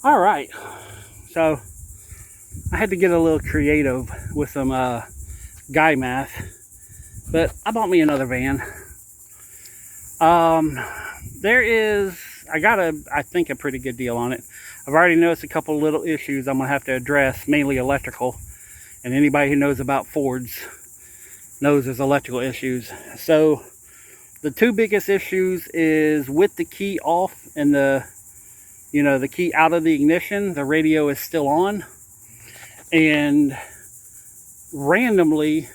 All right, so I had to get a little creative with some guy math, but I bought me another van. I got I think a pretty good deal on it. I've already noticed a couple little issues I'm gonna have to address, mainly electrical, and anybody who knows about Fords knows there's electrical issues. So the two biggest issues is with the key off and the key out of the ignition, the radio is still on, and randomly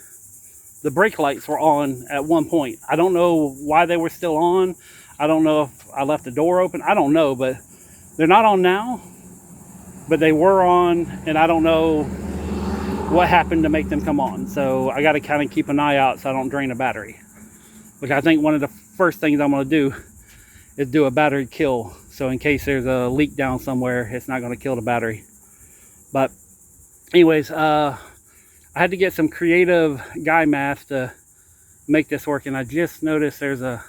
the brake lights were on at one point. I don't know why they were still on. I don't know if I left the door open. I don't know, but they're not on now, but they were on, and I don't know what happened to make them come on. So I got to kind of keep an eye out so I don't drain a battery, which I think one of the first things I'm going to do is do a battery kill. So in case there's a leak down somewhere, it's not going to kill the battery. But anyways, I had to get some creative guy math to make this work, and I just noticed there's a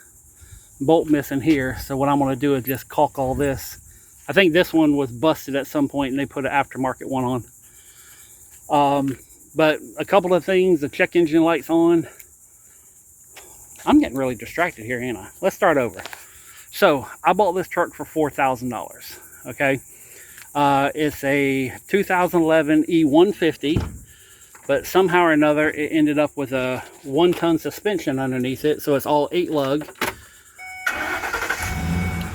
bolt missing here. So what I'm going to do is just caulk all this. I think this one was busted at some point and they put an aftermarket one on. But a couple of things, the check engine light's on. I'm getting really distracted here, ain't I? Let's start over. So I bought this truck for $4,000. Okay, it's a 2011 E150, but somehow or another it ended up with a 1-ton suspension underneath it, so it's all 8 lug.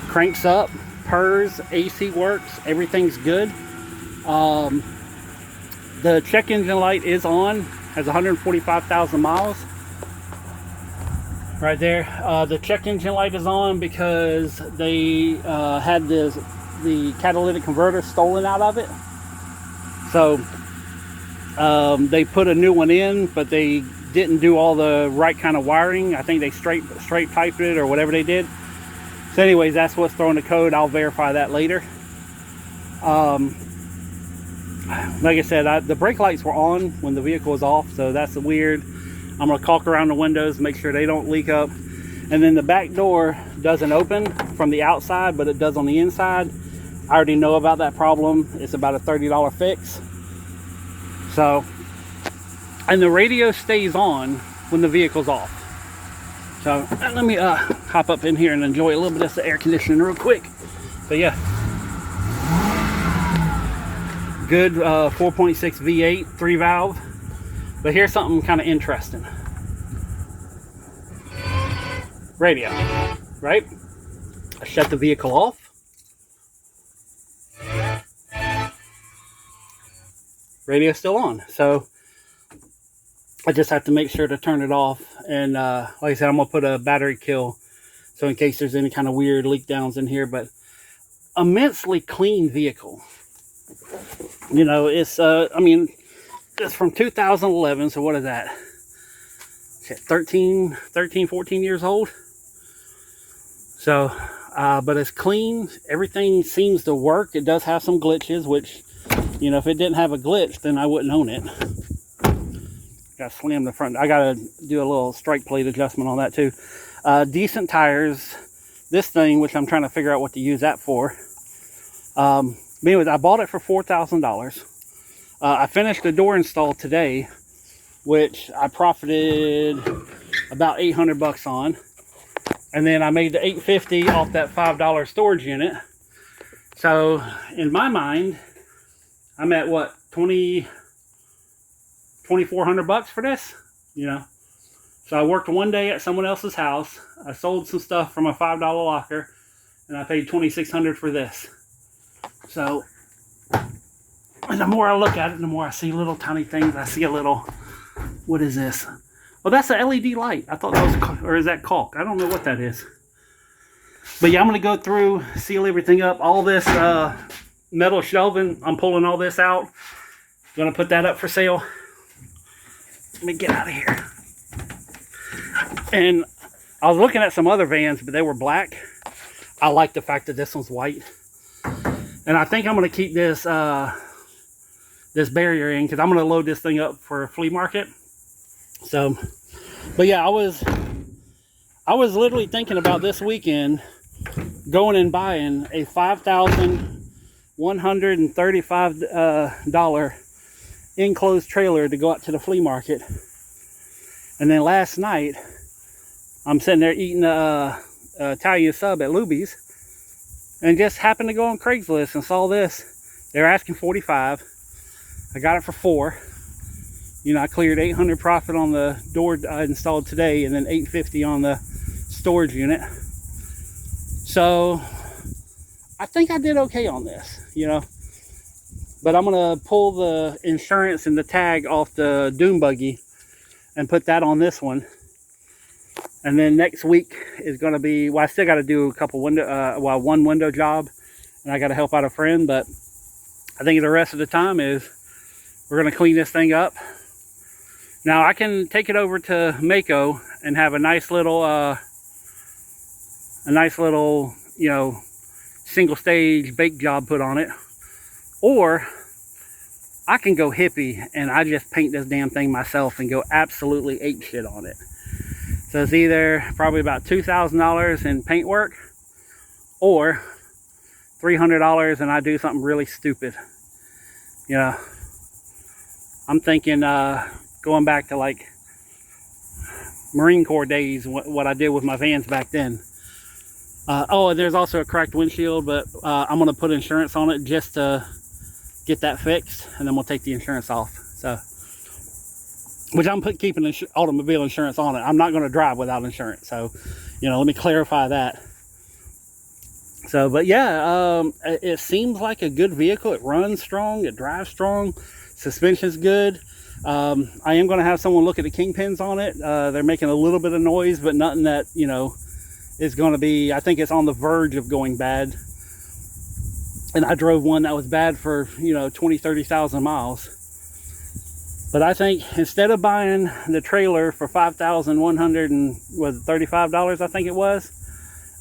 Cranks up, purrs, AC works, everything's good. The check engine light is on, has 145,000 miles. Right there, the check engine light is on because they had the catalytic converter stolen out of it. So they put a new one in, but they didn't do all the right kind of wiring. I think they straight piped it or whatever they did. So anyways, that's what's throwing the code. I'll verify that later. Like I said, the brake lights were on when the vehicle was off, so that's weird. I'm going to caulk around the windows, make sure they don't leak up. And then the back door doesn't open from the outside, but it does on the inside. I already know about that problem. It's about a $30 fix. So, and the radio stays on when the vehicle's off. So let me hop up in here and enjoy a little bit of the air conditioning real quick. But yeah, good 4.6 V8, 3 valve. But here's something kind of interesting. Radio, right? I shut the vehicle off. Radio's still on. So I just have to make sure to turn it off. And like I said, I'm going to put a battery kill. So in case there's any kind of weird leak downs in here. But immensely clean vehicle. You know, it's, I mean, it's from 2011, so what is that? 13, 14 years old. So, but it's clean. Everything seems to work. It does have some glitches, which, you know, if it didn't have a glitch, then I wouldn't own it. Got to slam the front. I got to do a little strike plate adjustment on that too. Decent tires. This thing, which I'm trying to figure out what to use that for. But anyways, I bought it for $4,000. I finished the door install today, which I profited about 800 bucks on. And then I made the $850 off that $5 storage unit. So in my mind, I'm at what, 2,400 bucks for this, you know. So I worked one day at someone else's house. I sold some stuff from a $5 locker, and I paid 2,600 for this. So, and the more I look at it, the more I see little tiny things. I see a little, what is this? Oh, that's an LED light. I thought that was, or is that caulk? I don't know what that is. But yeah, I'm going to go through, seal everything up. All this metal shelving, I'm pulling all this out. Going to put that up for sale. Let me get out of here. And I was looking at some other vans, but they were black. I like the fact that this one's white. And I think I'm going to keep this this barrier in, because I'm going to load this thing up for a flea market. So, but yeah, I was literally thinking about this weekend going and buying a 5,000 $135 enclosed trailer to go out to the flea market. And then last night, I'm sitting there eating Italian sub at Luby's, and just happened to go on Craigslist and saw this. They're asking $45. I got it for $4. You know, I cleared $800 profit on the door I installed today, and then $850 on the storage unit. So I think I did okay on this, you know. But I'm gonna pull the insurance and the tag off the dune buggy and put that on this one. And then next week is gonna be, well, I still got to do a couple window, one window job, and I got to help out a friend. But I think the rest of the time is we're gonna clean this thing up. Now I can take it over to Mako and have a nice little, you know, single stage bake job put on it, or I can go hippie and I just paint this damn thing myself and go absolutely ape shit on it. So it's either probably about $2,000 in paint work, or $300 and I do something really stupid. You know, I'm thinking going back to like Marine Corps days, what I did with my vans back then. Oh, and there's also a cracked windshield, but I'm going to put insurance on it just to get that fixed, and then we'll take the insurance off. So, which I'm keeping automobile insurance on it. I'm not going to drive without insurance. So, you know, let me clarify that. So, but yeah, it seems like a good vehicle. It runs strong. It drives strong. Suspension's good. I am going to have someone look at the kingpins on it. They're making a little bit of noise, but nothing that, you know, is going to be, I think it's on the verge of going bad. And I drove one that was bad for, you know, 30,000 miles. But I think instead of buying the trailer for $5,135, I think it was,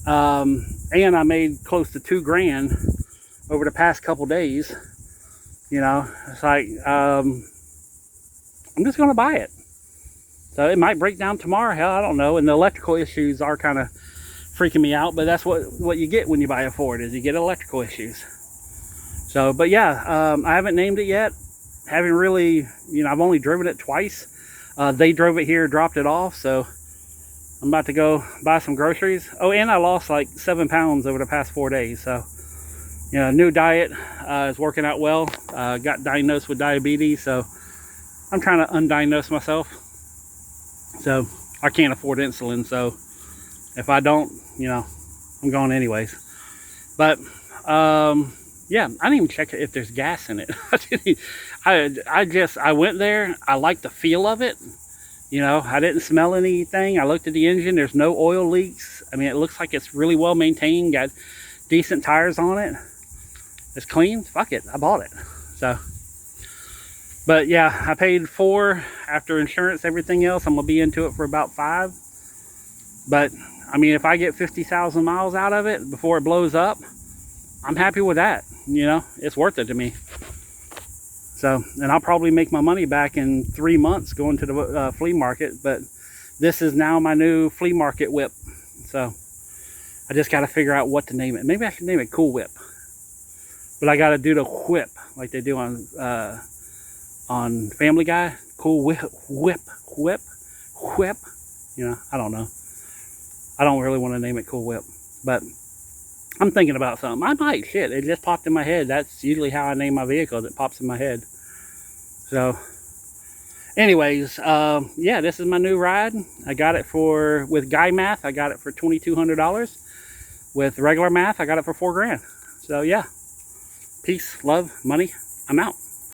and I made close to $2,000 over the past couple days, you know, it's like, I'm just going to buy it. So it might break down tomorrow, hell, I don't know. And the electrical issues are kind of freaking me out, but that's what you get when you buy a Ford, is you get electrical issues. So, but yeah, I haven't named it yet. Haven't really, you know, I've only driven it twice. They drove it here, dropped it off, so I'm about to go buy some groceries. Oh, and I lost like 7 pounds over the past 4 days. So, you know, new diet is working out well. Got diagnosed with diabetes, so I'm trying to undiagnose myself. So I can't afford insulin, so if I don't, you know, I'm going anyways. But yeah, I didn't even check if there's gas in it. I went there. I liked the feel of it. You know, I didn't smell anything. I looked at the engine. There's no oil leaks. I mean, it looks like it's really well maintained. Got decent tires on it. It's clean. Fuck it. I bought it. So, but yeah, I paid $4 after insurance, everything else. I'm going to be into it for about $5. But, I mean, if I get 50,000 miles out of it before it blows up, I'm happy with that. You know, it's worth it to me. So, and I'll probably make my money back in 3 months going to the flea market. But this is now my new flea market whip. So I just got to figure out what to name it. Maybe I should name it Cool Whip. But I got to do the whip like they do on Family Guy. Cool whip, whip, whip, whip. You know, I don't know. I don't really want to name it Cool Whip. But I'm thinking about something. I might. Shit, it just popped in my head. That's usually how I name my vehicles. It pops in my head. So, anyways, yeah, this is my new ride. I got it for, with guy math, I got it for $2,200. With regular math, I got it for $4,000. So, yeah. Peace, love, money. I'm out.